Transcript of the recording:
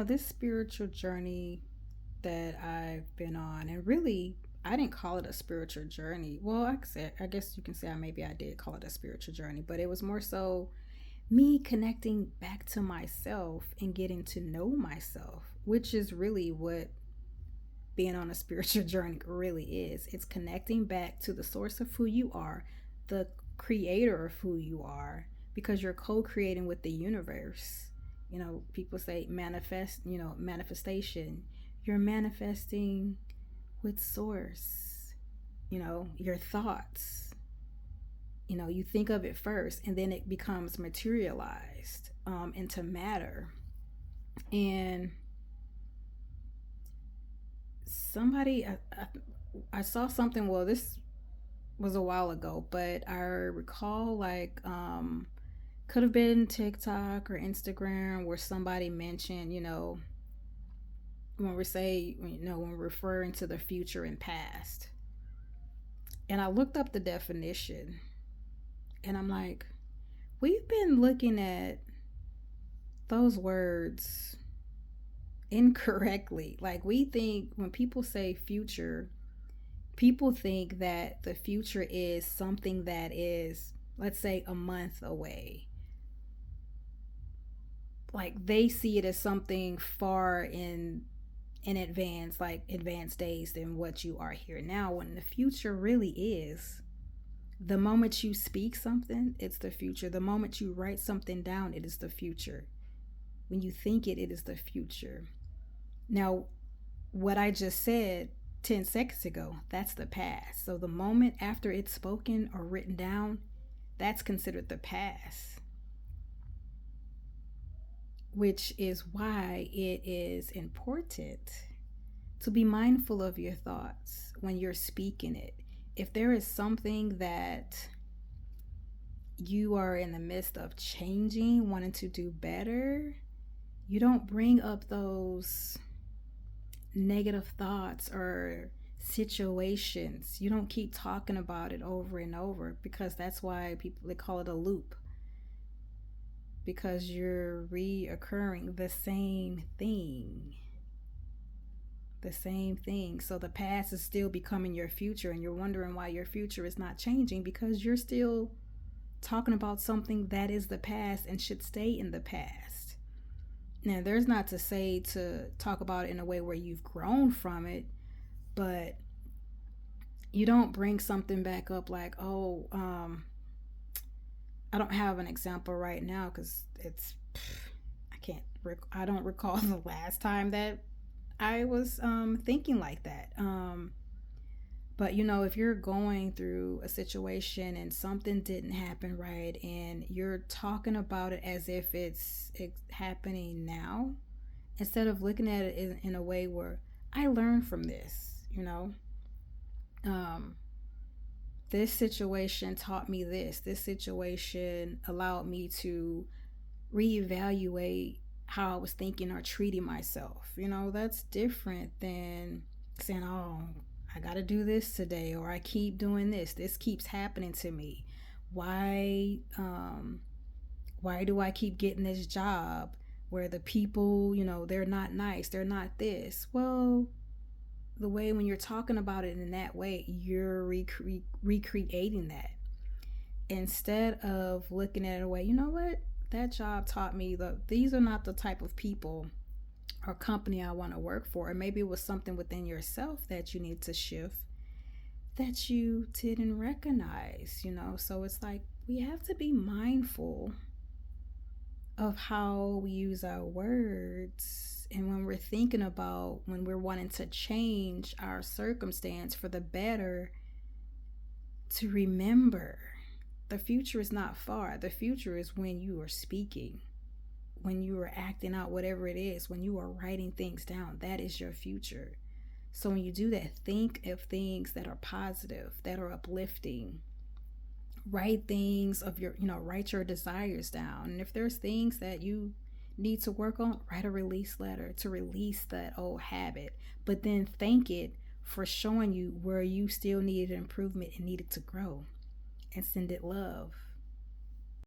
this spiritual journey that I've been on, and really, I didn't call it a spiritual journey. Well, I guess you can say maybe I did call it a spiritual journey, but it was more so me connecting back to myself and getting to know myself, which is really what being on a spiritual journey really is. It's connecting back to the source of who you are, the creator of who you are, because you're co creating with the universe. People say manifestation. You're manifesting with source, your thoughts. You think of it first and then it becomes materialized into matter. And I saw something. Well, this was a while ago, but I recall like could have been TikTok or Instagram where somebody mentioned, when we say, when we're referring to the future and past. And I looked up the definition and I'm like, we've been looking at those words incorrectly. Like, we think when people say future, people think that the future is something that is, let's say, a month away. Like, they see it as something far in advance, like advanced days than what you are here now, when the future really is the moment you speak something, it's the future. The moment you write something down, it is the future. When you think it, it is the future. Now, what I just said 10 seconds ago, that's the past. So the moment after it's spoken or written down, that's considered the past. Which is why it is important to be mindful of your thoughts when you're speaking it. If there is something that you are in the midst of changing, wanting to do better, you don't bring up those negative thoughts or situations. You don't keep talking about it over and over, because that's why people, they call it a loop, because you're reoccurring the same thing. The same thing. So the past is still becoming your future, and you're wondering why your future is not changing, because you're still talking about something that is the past and should stay in the past. Now, there's not to say to talk about it in a way where you've grown from it, but you don't bring something back up like, I don't have an example right now because I don't recall the last time that I was thinking like that. But if you're going through a situation and something didn't happen right, and you're talking about it as if it's happening now, instead of looking at it in a way where I learned from this. Um, this situation taught me this. This situation allowed me to reevaluate how I was thinking or treating myself. That's different than saying, oh, I got to do this today, or I keep doing this. This keeps happening to me. Why do I keep getting this job where the people, they're not nice, they're not this? Well, the way when you're talking about it in that way, you're recreating that, instead of looking at it away. You know what? That job taught me that these are not the type of people or company I want to work for. Or maybe it was something within yourself that you need to shift that you didn't recognize. So it's like we have to be mindful of how we use our words. And when we're thinking about when we're wanting to change our circumstance for the better, to remember the future is not far. The future is when you are speaking, when you are acting out whatever it is, when you are writing things down. That is your future. So when you do that, think of things that are positive, that are uplifting. Write things of write your desires down. And if there's things that you need to work on, write a release letter to release that old habit. But then thank it for showing you where you still needed improvement and needed to grow. And send it love.